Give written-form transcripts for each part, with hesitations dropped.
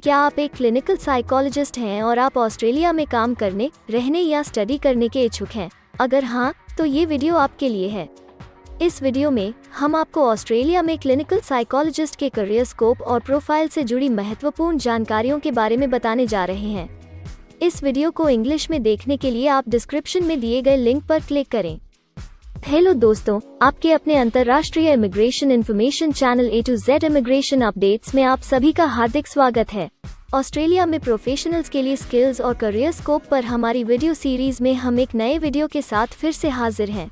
क्या आप एक क्लिनिकल साइकोलॉजिस्ट हैं और आप ऑस्ट्रेलिया में काम करने, रहने या स्टडी करने के इच्छुक हैं? अगर हाँ, तो ये वीडियो आपके लिए है। इस वीडियो में हम आपको ऑस्ट्रेलिया में क्लिनिकल साइकोलॉजिस्ट के करियर स्कोप और प्रोफाइल से जुड़ी महत्वपूर्ण जानकारियों के बारे में बताने जा रहे हैं। इस वीडियो को इंग्लिश में देखने के लिए आप डिस्क्रिप्शन में दिए गए लिंक पर क्लिक करें। हेलो दोस्तों, आपके अपने अंतर्राष्ट्रीय immigration information channel A to Z immigration updates में आप सभी का हार्दिक स्वागत है। ऑस्ट्रेलिया में प्रोफेशनल्स के लिए स्किल्स और करियर स्कोप पर हमारी वीडियो सीरीज में हम एक नए वीडियो के साथ फिर से हाजिर हैं।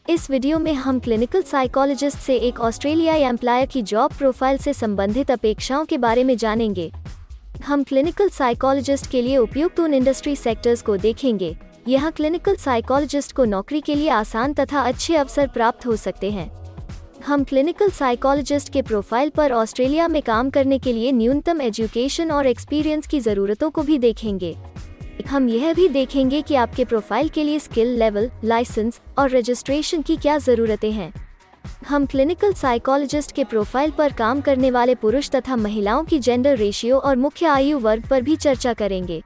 इस वीडियो में हम क्लिनिकल साइकोलॉजिस्ट से एक ऑस्ट्रेलियाई एम्प्लॉयर की जॉब प्रोफाइल से संबंधित अपेक्षाओं के बारे में जानेंगे। हम क्लिनिकल साइकोलॉजिस्ट के लिए उपयुक्त उन इंडस्ट्री सेक्टर्स को देखेंगे। यहाँ क्लिनिकल साइकोलॉजिस्ट को नौकरी के लिए आसान तथा अच्छे अवसर प्राप्त हो सकते हैं। हम क्लिनिकल साइकोलॉजिस्ट के प्रोफाइल पर ऑस्ट्रेलिया में काम करने के लिए न्यूनतम एजुकेशन और एक्सपीरियंस की ज़रूरतों को भी देखेंगे। हम यह भी देखेंगे कि आपके प्रोफाइल के लिए स्किल लेवल, लाइसेंस और रजिस्ट्रेशन की क्या ज़रूरतें हैं। हम क्लिनिकल साइकोलॉजिस्ट के प्रोफाइल पर काम करने वाले पुरुष तथा महिलाओं की जेंडर रेशियो और मुख्य आयु वर्ग पर भी चर्चा करेंगे।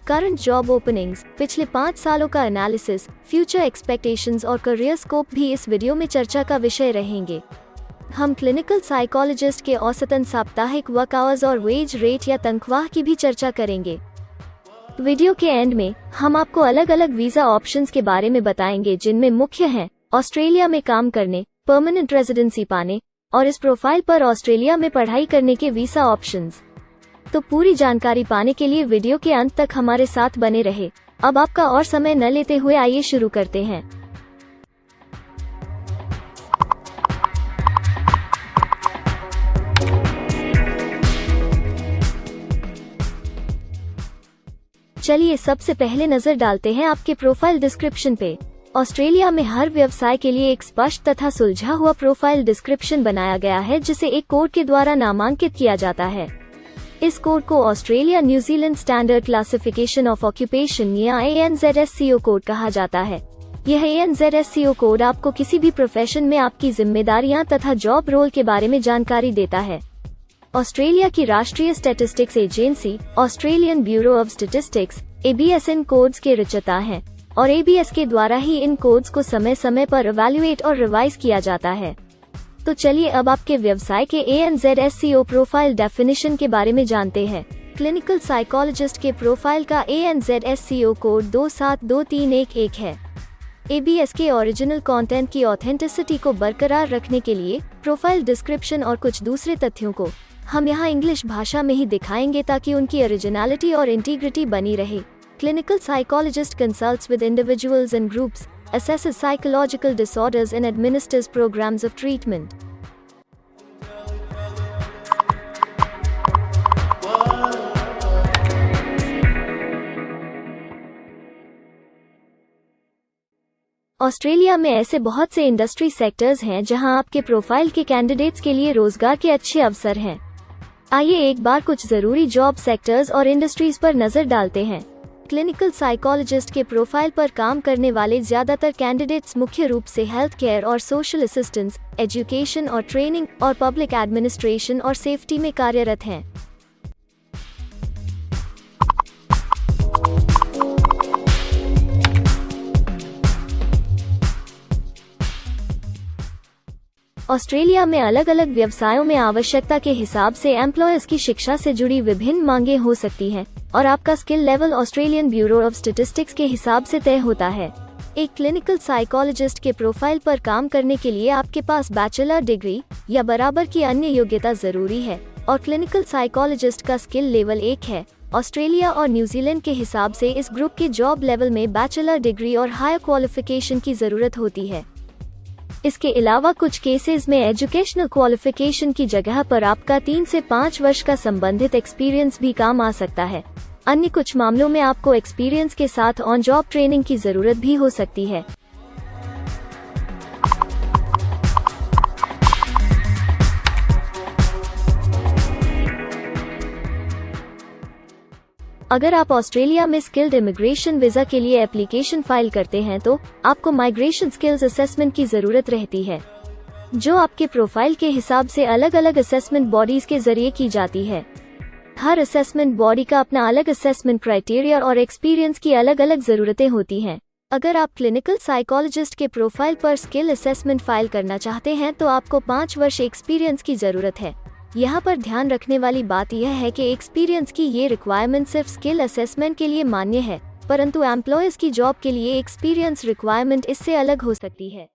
करंट जॉब ओपनिंग्स, पिछले 5 सालों का एनालिसिस, फ्यूचर एक्सपेक्टेशंस और करियर स्कोप भी इस वीडियो में चर्चा का विषय रहेंगे। हम क्लिनिकल साइकोलॉजिस्ट के औसतन साप्ताहिक वर्क आवर्स और वेज रेट या तनख्वाह की भी चर्चा करेंगे। वीडियो के एंड में हम आपको अलग अलग वीजा ऑप्शंस के बारे में बताएंगे, जिनमें मुख्य हैं ऑस्ट्रेलिया में काम करने, परमानेंट रेजिडेंसी पाने और इस प्रोफाइल पर ऑस्ट्रेलिया में पढ़ाई करने के वीजा ऑप्शंस। तो पूरी जानकारी पाने के लिए वीडियो के अंत तक हमारे साथ बने रहे। अब आपका और समय न लेते हुए आइए शुरू करते हैं। चलिए सबसे पहले नजर डालते हैं आपके प्रोफाइल डिस्क्रिप्शन पे। ऑस्ट्रेलिया में हर व्यवसाय के लिए एक स्पष्ट तथा सुलझा हुआ प्रोफाइल डिस्क्रिप्शन बनाया गया है, जिसे एक कोड के द्वारा नामांकित किया जाता है। इस कोड को Australia New Zealand standard classification of occupation या ANZSCO कोड कहा जाता है। यह ANZSCO कोड आपको किसी भी प्रोफेशन में आपकी जिम्मेदारियां तथा जॉब रोल के बारे में जानकारी देता है। ऑस्ट्रेलिया की राष्ट्रीय statistics agency Australian bureau of statistics ABS in codes के रचयिता हैं और ABS के द्वारा ही इन कोड्स को समय समय पर इवैल्यूएट और रिवाइज किया जाता है। तो चलिए अब आपके व्यवसाय के ANZSCO प्रोफाइल डेफिनेशन के बारे में जानते हैं। क्लिनिकल साइकोलॉजिस्ट के प्रोफाइल का ANZSCO कोड 272311 है। ABS के ओरिजिनल कंटेंट की ऑथेंटिसिटी को बरकरार रखने के लिए प्रोफाइल डिस्क्रिप्शन और कुछ दूसरे तथ्यों को हम यहाँ इंग्लिश भाषा में ही दिखाएंगे, ताकि उनकी ओरिजिनलिटी और इंटीग्रिटी बनी रहे। Clinical psychologist consults with individuals and groups, assesses psychological disorders and administers programs of treatment. Australia में ऐसे बहुत से इंडस्ट्री सेक्टर्स हैं जहां आपके प्रोफाइल के कैंडिडेट्स के लिए रोजगार के अच्छे अवसर हैं। आइए एक बार कुछ जरूरी जॉब सेक्टर्स और इंडस्ट्रीज पर नजर डालते हैं। क्लिनिकल साइकोलॉजिस्ट के प्रोफाइल पर काम करने वाले ज्यादातर कैंडिडेट्स मुख्य रूप से हेल्थ केयर और सोशल असिस्टेंस, एजुकेशन और ट्रेनिंग और पब्लिक एडमिनिस्ट्रेशन और सेफ्टी में कार्यरत हैं। ऑस्ट्रेलिया में अलग अलग व्यवसायों में आवश्यकता के हिसाब से एम्प्लॉयर्स की शिक्षा से जुड़ी विभिन्न मांगें हो सकती हैं और आपका skill level Australian bureau of statistics के हिसाब से तय होता है। एक क्लिनिकल साइकोलॉजिस्ट के प्रोफाइल पर काम करने के लिए आपके पास बैचलर डिग्री या बराबर की अन्य योग्यता जरूरी है और क्लिनिकल साइकोलॉजिस्ट का स्किल लेवल 1 है। ऑस्ट्रेलिया और न्यूजीलैंड के हिसाब से इस ग्रुप के जॉब लेवल में बैचलर डिग्री और हायर क्वालिफिकेशन की जरूरत होती है। इसके अलावा कुछ केसेस में एजुकेशनल क्वालिफिकेशन की जगह पर आपका 3 से 5 वर्ष का संबंधित एक्सपीरियंस भी काम आ सकता है। अन्य कुछ मामलों में आपको एक्सपीरियंस के साथ ऑन जॉब ट्रेनिंग की जरूरत भी हो सकती है। अगर आप ऑस्ट्रेलिया में स्किल्ड इमिग्रेशन वीजा के लिए एप्लीकेशन फाइल करते हैं तो आपको माइग्रेशन स्किल्स असेसमेंट की जरूरत रहती है, जो आपके प्रोफाइल के हिसाब से अलग अलग असेसमेंट बॉडीज के जरिए की जाती है। हर असेसमेंट बॉडी का अपना अलग असेसमेंट क्राइटेरिया और एक्सपीरियंस की अलग अलग ज़रूरतें होती हैं। अगर आप क्लिनिकल साइकोलॉजिस्ट के प्रोफाइल पर स्किल असेसमेंट फाइल करना चाहते हैं तो आपको 5 वर्ष एक्सपीरियंस की ज़रूरत है। यहाँ पर ध्यान रखने वाली बात यह है कि एक्सपीरियंस की ये रिक्वायरमेंट सिर्फ स्किल असेसमेंट के लिए मान्य है, परंतु एम्प्लॉयर्स की जॉब के लिए एक्सपीरियंस रिक्वायरमेंट इससे अलग हो सकती है।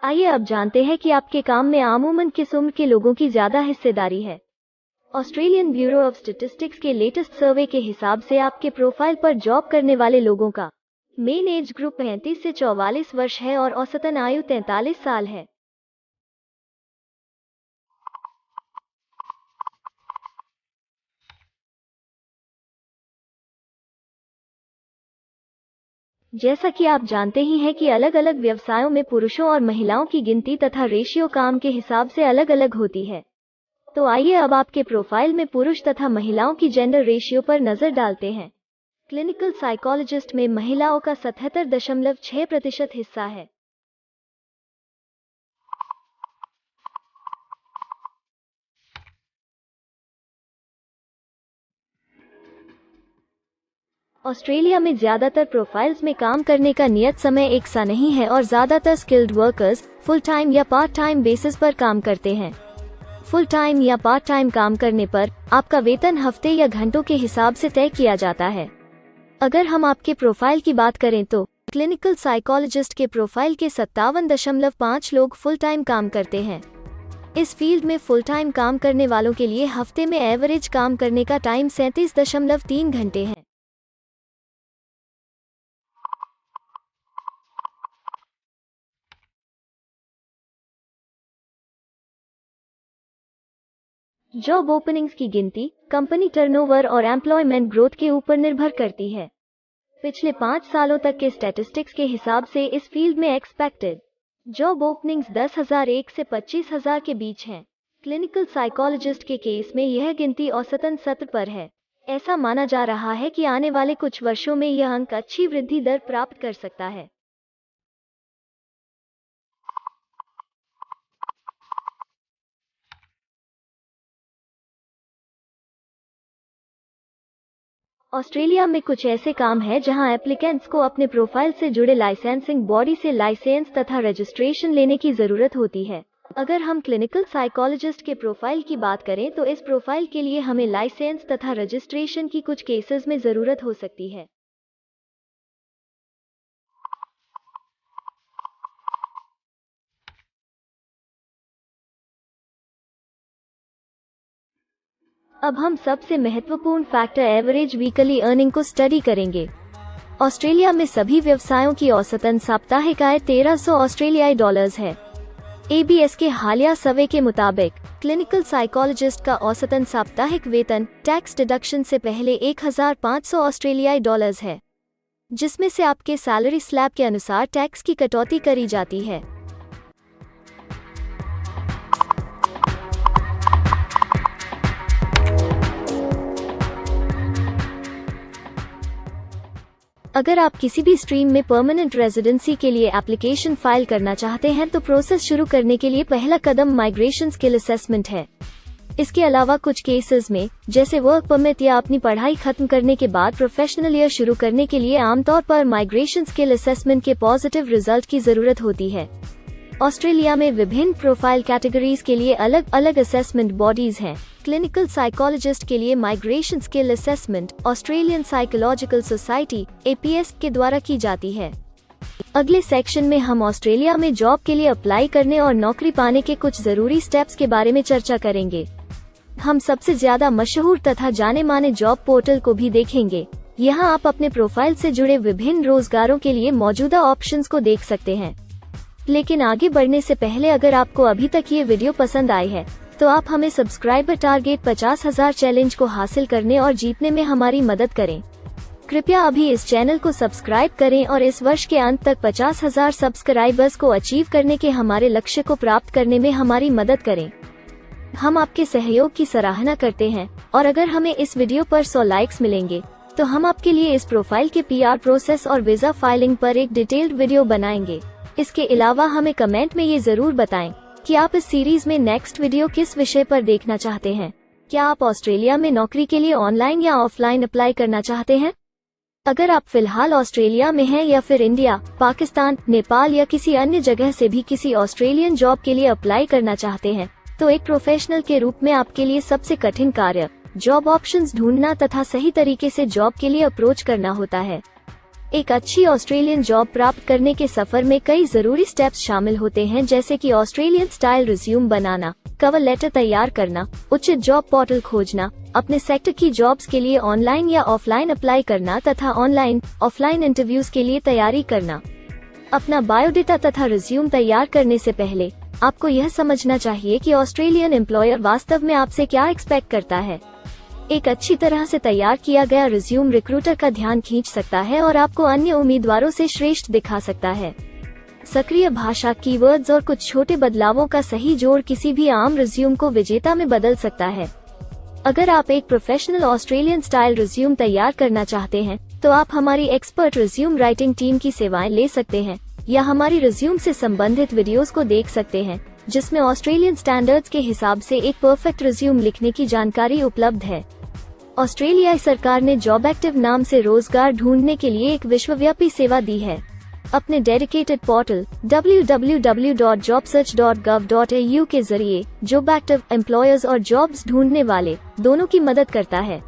आइए अब जानते हैं कि आपके काम में आमूमन किस उम्र के लोगों की ज़्यादा हिस्सेदारी है। ऑस्ट्रेलियन ब्यूरो ऑफ स्टैटिस्टिक्स के लेटेस्ट सर्वे के हिसाब से आपके प्रोफाइल पर जॉब करने वाले लोगों का मेन एज ग्रुप 35 से 44 वर्ष है और औसतन आयु 43 साल है। जैसा कि आप जानते ही हैं कि अलग अलग व्यवसायों में पुरुषों और महिलाओं की गिनती तथा रेशियो काम के हिसाब से अलग अलग होती है। तो आइए अब आपके प्रोफाइल में पुरुष तथा महिलाओं की जेंडर रेशियो पर नजर डालते हैं। क्लिनिकल साइकोलॉजिस्ट में महिलाओं का 77.6% हिस्सा है। ऑस्ट्रेलिया में ज्यादातर प्रोफाइल्स में काम करने का नियत समय एक सा नहीं है और ज्यादातर स्किल्ड वर्कर्स फुल टाइम या पार्ट टाइम बेसिस पर काम करते हैं। फुल टाइम या पार्ट टाइम काम करने पर आपका वेतन हफ्ते या घंटों के हिसाब से तय किया जाता है। अगर हम आपके प्रोफाइल की बात करें तो क्लिनिकल साइकोलॉजिस्ट के प्रोफाइल के 57.5 लोग फुल टाइम काम करते हैं। इस फील्ड में फुल टाइम काम करने वालों के लिए हफ्ते में एवरेज काम करने का टाइम 37.3 घंटे है। जॉब ओपनिंग्स की गिनती कंपनी टर्नओवर और एम्प्लॉयमेंट ग्रोथ के ऊपर निर्भर करती है। पिछले 5 सालों तक के स्टैटिस्टिक्स के हिसाब से इस फील्ड में एक्सपेक्टेड जॉब ओपनिंग्स 10,001 से 25,000 के बीच हैं। क्लिनिकल साइकोलॉजिस्ट के केस में यह गिनती औसतन 70 पर है। ऐसा माना जा रहा है कि आने वाले कुछ वर्षों में यह अंक अच्छी वृद्धि दर प्राप्त कर सकता है। ऑस्ट्रेलिया में कुछ ऐसे काम हैं जहां एप्लीकेंट्स को अपने प्रोफाइल से जुड़े लाइसेंसिंग बॉडी से लाइसेंस तथा रजिस्ट्रेशन लेने की ज़रूरत होती है। अगर हम क्लिनिकल साइकोलॉजिस्ट के प्रोफाइल की बात करें तो इस प्रोफाइल के लिए हमें लाइसेंस तथा रजिस्ट्रेशन की कुछ केसेस में ज़रूरत हो सकती है। अब हम सबसे महत्वपूर्ण फैक्टर एवरेज वीकली अर्निंग को स्टडी करेंगे। ऑस्ट्रेलिया में सभी व्यवसायों की औसतन साप्ताहिक आय 1300 ऑस्ट्रेलियाई डॉलर्स है। ABS के हालिया सर्वे के मुताबिक क्लिनिकल साइकोलॉजिस्ट का औसतन साप्ताहिक वेतन टैक्स डिडक्शन से पहले 1500 ऑस्ट्रेलियाई डॉलर्स है, जिसमें से आपके सैलरी स्लैब के अनुसार टैक्स की कटौती करी जाती है। अगर आप किसी भी स्ट्रीम में परमानेंट रेजिडेंसी के लिए एप्लीकेशन फाइल करना चाहते हैं तो प्रोसेस शुरू करने के लिए पहला कदम माइग्रेशन स्किल असेसमेंट है। इसके अलावा कुछ केसेस में जैसे वर्क परमिट या अपनी पढ़ाई खत्म करने के बाद प्रोफेशनल ईयर शुरू करने के लिए आमतौर पर माइग्रेशन स्किल असेसमेंट के पॉजिटिव रिजल्ट की जरूरत होती है। ऑस्ट्रेलिया में विभिन्न प्रोफाइल कैटेगरीज के लिए अलग अलग असेसमेंट बॉडीज हैं। क्लिनिकल साइकोलॉजिस्ट के लिए migration skill assessment Australian psychological society APS के द्वारा की जाती है। अगले सेक्शन में हम ऑस्ट्रेलिया में जॉब के लिए अप्लाई करने और नौकरी पाने के कुछ जरूरी स्टेप्स के बारे में चर्चा करेंगे। हम सबसे ज्यादा मशहूर तथा जाने माने जॉब पोर्टल को भी देखेंगे। यहाँ आप अपने प्रोफाइल से जुड़े विभिन्न रोजगारों के लिए मौजूदा ऑप्शंस को देख सकते हैं। लेकिन आगे बढ़ने से पहले अगर आपको अभी तक ये वीडियो पसंद आई है तो आप हमें सब्सक्राइबर टारगेट 50,000 चैलेंज को हासिल करने और जीतने में हमारी मदद करें। कृपया अभी इस चैनल को सब्सक्राइब करें और इस वर्ष के अंत तक 50,000 सब्सक्राइबर्स को अचीव करने के हमारे लक्ष्य को प्राप्त करने में हमारी मदद करें। हम आपके सहयोग की सराहना करते हैं और अगर हमें इस वीडियो पर 100 लाइक्स मिलेंगे तो हम आपके लिए इस प्रोफाइल के PR प्रोसेस और वीजा फाइलिंग पर एक डिटेल्ड वीडियो बनाएंगे। इसके अलावा हमें कमेंट में ये जरूर बताएं कि आप इस सीरीज में नेक्स्ट वीडियो किस विषय पर देखना चाहते हैं। क्या आप ऑस्ट्रेलिया में नौकरी के लिए ऑनलाइन या ऑफलाइन अप्लाई करना चाहते हैं? अगर आप फिलहाल ऑस्ट्रेलिया में हैं या फिर इंडिया, पाकिस्तान, नेपाल या किसी अन्य जगह से भी किसी ऑस्ट्रेलियन जॉब के लिए अप्लाई करना चाहते हैं, तो एक प्रोफेशनल के रूप में आपके लिए सबसे कठिन कार्य जॉब ऑप्शंस ढूंढना तथा सही तरीके से जॉब के लिए अप्रोच करना होता है। एक अच्छी ऑस्ट्रेलियन जॉब प्राप्त करने के सफर में कई जरूरी स्टेप्स शामिल होते हैं, जैसे कि ऑस्ट्रेलियन स्टाइल रिज्यूम बनाना, कवर लेटर तैयार करना, उचित जॉब पोर्टल खोजना, अपने सेक्टर की जॉब्स के लिए ऑनलाइन या ऑफलाइन अप्लाई करना तथा ऑनलाइन ऑफलाइन इंटरव्यूज के लिए तैयारी करना। अपना बायोडेटा तथा रिज्यूम तैयार करने से पहले आपको यह समझना चाहिए कि ऑस्ट्रेलियन एम्प्लॉयर वास्तव में आपसे क्या एक्सपेक्ट करता है। एक अच्छी तरह से तैयार किया गया रिज्यूम रिक्रूटर का ध्यान खींच सकता है और आपको अन्य उम्मीदवारों से श्रेष्ठ दिखा सकता है। सक्रिय भाषा, कीवर्ड्स और कुछ छोटे बदलावों का सही जोड़ किसी भी आम रिज्यूम को विजेता में बदल सकता है। अगर आप एक प्रोफेशनल ऑस्ट्रेलियन स्टाइल रिज्यूम तैयार करना चाहते हैं, तो आप हमारी एक्सपर्ट रिज्यूम राइटिंग टीम की सेवाएं ले सकते हैं या हमारी रिज्यूम से संबंधित वीडियोस को देख सकते हैं, जिसमें ऑस्ट्रेलियन स्टैंडर्ड्स के हिसाब से एक परफेक्ट रिज्यूम लिखने की जानकारी उपलब्ध है। ऑस्ट्रेलियाई सरकार ने जॉब एक्टिव नाम से रोजगार ढूंढने के लिए एक विश्वव्यापी सेवा दी है। अपने डेडिकेटेड पोर्टल www.jobsearch.gov.au के जरिए जॉब एक्टिव एम्प्लॉयर्स और जॉब्स ढूंढने वाले दोनों की मदद करता है।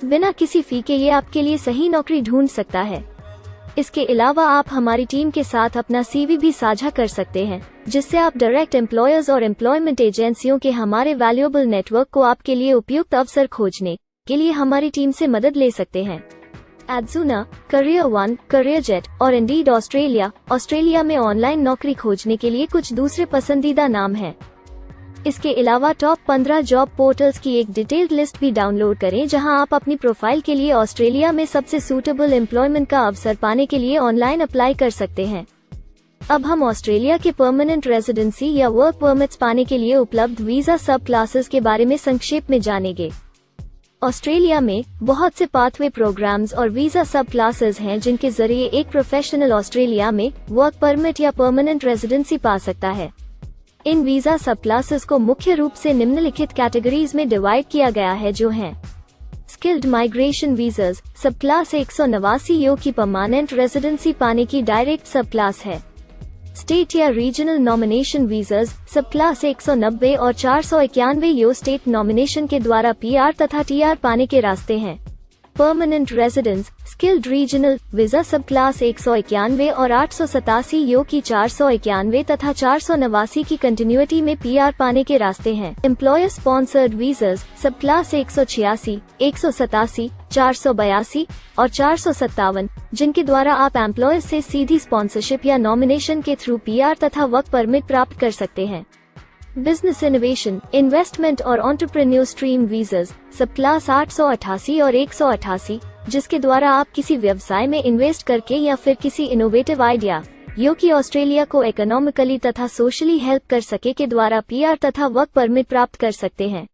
बिना किसी फी के ये आपके लिए सही नौकरी ढूंढ सकता है। इसके अलावा आप हमारी टीम के साथ अपना CV भी साझा कर सकते हैं, जिससे आप डायरेक्ट एम्प्लॉयर्स और एम्प्लॉयमेंट एजेंसियों के हमारे वैल्यूएबल नेटवर्क को आपके लिए उपयुक्त अवसर खोजने के लिए हमारी टीम से मदद ले सकते हैं। एडजुना, करियर वन, करियरजेट और इंडीड ऑस्ट्रेलिया में ऑनलाइन नौकरी खोजने के लिए कुछ दूसरे पसंदीदा नाम हैं। इसके अलावा टॉप 15 जॉब पोर्टल्स की एक डिटेल्ड लिस्ट भी डाउनलोड करें, जहां आप अपनी प्रोफाइल के लिए ऑस्ट्रेलिया में सबसे सूटेबल एम्प्लॉयमेंट का अवसर पाने के लिए ऑनलाइन अप्लाई कर सकते हैं। अब हम ऑस्ट्रेलिया के परमानेंट रेजिडेंसी या वर्क परमिट्स पाने के लिए उपलब्ध वीजा सब क्लासेस के बारे में संक्षेप में जानेंगे। ऑस्ट्रेलिया में बहुत से पाथवे प्रोग्राम्स और वीजा सब क्लासेस हैं, जिनके जरिए एक प्रोफेशनल ऑस्ट्रेलिया में वर्क परमिट या परमानेंट रेजिडेंसी पा सकता है। इन वीजा सब क्लासेस को मुख्य रूप से निम्नलिखित कैटेगरीज में डिवाइड किया गया है, जो हैं स्किल्ड माइग्रेशन वीजास सब क्लास 189 यो की परमानेंट रेजिडेंसी पाने की डायरेक्ट सब क्लास है। स्टेट या रीजनल नॉमिनेशन वीजास सब क्लास 190 और 491 यो स्टेट नॉमिनेशन के द्वारा PR तथा TR पाने के रास्ते हैं। Permanent residence skilled regional visa सब क्लास 191 और 887 यो की 491 तथा 489 की कंटिन्यूटी में PR पाने के रास्ते हैं। एम्प्लॉयर स्पॉन्सर्ड वीजास सब क्लास 186, 187, 482 और 457, जिनके द्वारा आप एम्प्लॉयर से सीधी स्पॉन्सरशिप या नॉमिनेशन के थ्रू PR तथा वर्क परमिट प्राप्त कर सकते हैं। बिजनेस इनोवेशन, इन्वेस्टमेंट और एंटरप्रेन्योर स्ट्रीम वीजास सब क्लास 888 और 188, जिसके द्वारा आप किसी व्यवसाय में इन्वेस्ट करके या फिर किसी इनोवेटिव आइडिया यो कि ऑस्ट्रेलिया को इकोनॉमिकली तथा सोशली हेल्प कर सके के द्वारा PR तथा वर्क परमिट प्राप्त कर सकते हैं।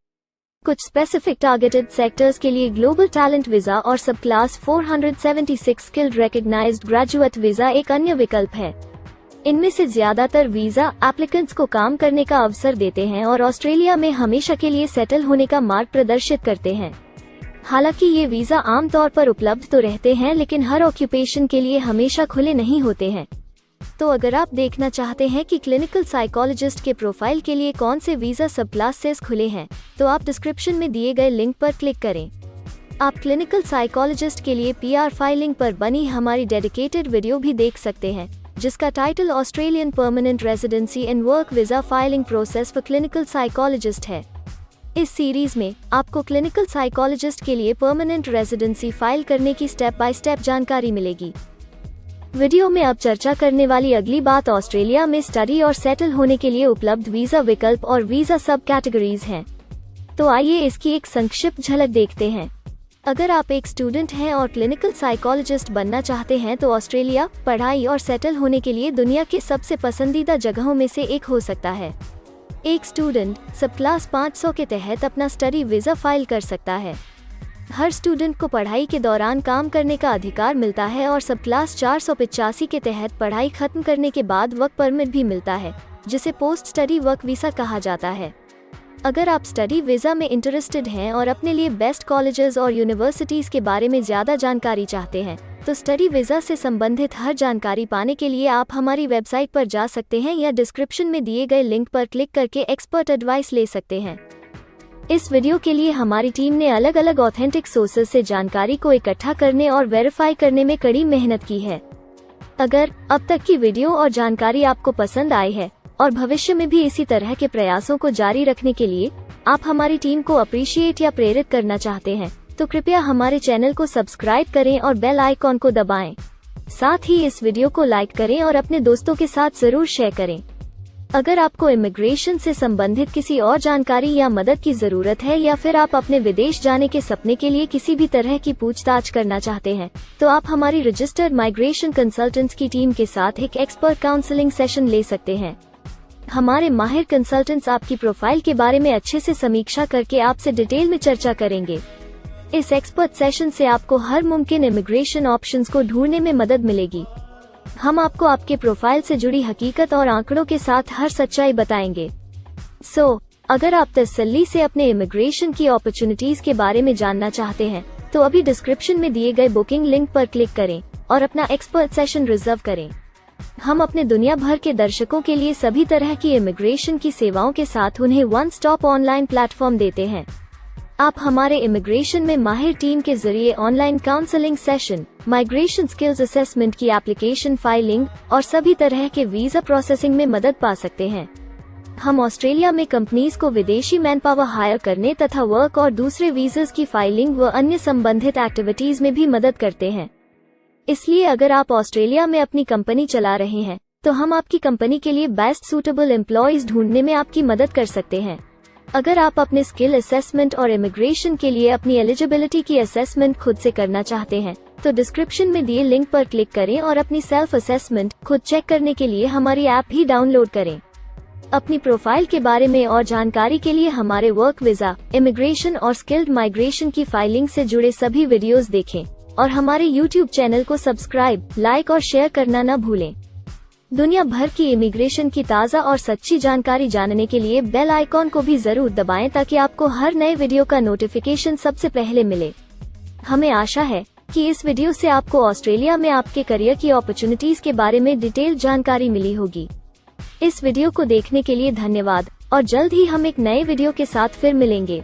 कुछ स्पेसिफिक टारगेटेड सेक्टर्स के लिए ग्लोबल टैलेंट वीजा और subclass 476 skilled recognized graduate visa एक अन्य विकल्प है। इनमें से ज्यादातर वीजा एप्लीकेंट्स को काम करने का अवसर देते हैं और ऑस्ट्रेलिया में हमेशा के लिए सेटल होने का मार्ग प्रदर्शित करते हैं। हालांकि ये वीजा आमतौर पर उपलब्ध तो रहते हैं, लेकिन हर ऑक्यूपेशन के लिए हमेशा खुले नहीं होते हैं। तो अगर आप देखना चाहते हैं कि क्लिनिकल साइकोलॉजिस्ट के प्रोफाइल के लिए कौन से वीजा सब क्लासेस खुले हैं, तो आप डिस्क्रिप्शन में दिए गए लिंक पर क्लिक करें। आप क्लिनिकल साइकोलॉजिस्ट के लिए PR फाइलिंग पर बनी हमारी डेडिकेटेड वीडियो भी देख सकते हैं, जिसका title Australian permanent residency and work visa filing process for clinical psychologist है। इस सीरीज में आपको क्लिनिकल साइकोलॉजिस्ट के लिए परमानेंट रेजिडेंसी फाइल करने की स्टेप बाय स्टेप जानकारी मिलेगी। वीडियो में अब चर्चा करने वाली अगली बात ऑस्ट्रेलिया में स्टडी और सेटल होने के लिए उपलब्ध वीजा विकल्प और वीजा सब कैटेगरीज हैं। तो आइए इसकी एक संक्षिप्त झलक देखते हैं। अगर आप एक स्टूडेंट हैं और क्लिनिकल साइकोलॉजिस्ट बनना चाहते हैं, तो ऑस्ट्रेलिया पढ़ाई और सेटल होने के लिए दुनिया के सबसे पसंदीदा जगहों में से एक हो सकता है। एक स्टूडेंट सब क्लास 500 के तहत अपना स्टडी वीजा फाइल कर सकता है। हर स्टूडेंट को पढ़ाई के दौरान काम करने का अधिकार मिलता है और सब क्लास 485 के तहत पढ़ाई खत्म करने के बाद वर्क परमिट भी मिलता है, जिसे पोस्ट स्टडी वर्क वीज़ा कहा जाता है। अगर आप स्टडी वीज़ा में इंटरेस्टेड हैं और अपने लिए बेस्ट कॉलेजेस और यूनिवर्सिटीज़ के बारे में ज़्यादा जानकारी चाहते हैं, तो स्टडी वीज़ा से संबंधित हर जानकारी पाने के लिए आप हमारी वेबसाइट पर जा सकते हैं या डिस्क्रिप्शन में दिए गए लिंक पर क्लिक करके एक्सपर्ट एडवाइस ले सकते हैं। इस वीडियो के लिए हमारी टीम ने अलग अलग ऑथेंटिक सोर्सेज से जानकारी को इकट्ठा करने और वेरीफाई करने में कड़ी मेहनत की है। अगर अब तक की वीडियो और जानकारी आपको पसंद आई है और भविष्य में भी इसी तरह के प्रयासों को जारी रखने के लिए आप हमारी टीम को अप्रिशिएट या प्रेरित करना चाहते हैं, तो कृपया हमारे चैनल को सब्सक्राइब करें और बेल आइकॉन को दबाएं। साथ ही इस वीडियो को लाइक करें और अपने दोस्तों के साथ जरूर शेयर करें। अगर आपको इमिग्रेशन से संबंधित किसी और जानकारी या मदद की जरूरत है या फिर आप अपने विदेश जाने के सपने के लिए किसी भी तरह की पूछताछ करना चाहते हैं, तो आप हमारी रजिस्टर्ड माइग्रेशन कंसल्टेंट्स की टीम के साथ एक एक्सपर्ट काउंसलिंग सेशन ले सकते हैं। हमारे माहिर कंसल्टेंट्स आपकी प्रोफाइल के बारे में अच्छे से समीक्षा करके आपसे डिटेल में चर्चा करेंगे। इस एक्सपर्ट सेशन से आपको हर मुमकिन इमिग्रेशन ऑप्शंस को ढूंढने में मदद मिलेगी। हम आपको आपके प्रोफाइल से जुड़ी हकीकत और आंकड़ों के साथ हर सच्चाई बताएंगे। अगर आप तसल्ली से अपने इमिग्रेशन की अपॉर्चुनिटीज के बारे में जानना चाहते हैं, तो अभी डिस्क्रिप्शन में दिए गए बुकिंग लिंक पर क्लिक करें और अपना एक्सपर्ट सेशन रिजर्व करें। हम अपने दुनिया भर के दर्शकों के लिए सभी तरह की इमिग्रेशन की सेवाओं के साथ उन्हें वन स्टॉप ऑनलाइन प्लेटफॉर्म देते हैं। आप हमारे इमिग्रेशन में माहिर टीम के जरिए online counselling session, migration skills assessment की एप्लीकेशन फाइलिंग और सभी तरह के वीजा प्रोसेसिंग में मदद पा सकते हैं। हम ऑस्ट्रेलिया में कंपनीज को विदेशी मैन पावर हायर करने तथा वर्क और दूसरे वीजास की फाइलिंग व अन्य संबंधित एक्टिविटीज में भी मदद करते हैं। इसलिए अगर आप ऑस्ट्रेलिया में अपनी कंपनी चला रहे हैं, तो हम आपकी कंपनी के लिए बेस्ट सूटेबल एम्प्लॉयज ढूंढने में आपकी मदद कर सकते हैं। अगर आप अपने स्किल असेसमेंट और इमिग्रेशन के लिए अपनी एलिजिबिलिटी की असेसमेंट खुद से करना चाहते हैं, तो डिस्क्रिप्शन में दिए लिंक पर क्लिक करें और अपनी सेल्फ असेसमेंट खुद चेक करने के लिए हमारी ऐप भी डाउनलोड करें। अपनी प्रोफाइल के बारे में और जानकारी के लिए हमारे वर्क वीजा, इमिग्रेशन और स्किल्ड माइग्रेशन की फाइलिंग से जुड़े सभी वीडियोस देखें और हमारे YouTube चैनल को सब्सक्राइब, लाइक और शेयर करना न भूलें। दुनिया भर की इमिग्रेशन की ताज़ा और सच्ची जानकारी जानने के लिए बेल आइकॉन को भी जरूर दबाएं ताकि आपको हर नए वीडियो का नोटिफिकेशन सबसे पहले मिले। हमें आशा है कि इस वीडियो से आपको ऑस्ट्रेलिया में आपके करियर की अपॉर्चुनिटीज के बारे में डिटेल जानकारी मिली होगी। इस वीडियो को देखने के लिए धन्यवाद और जल्द ही हम एक नए वीडियो के साथ फिर मिलेंगे।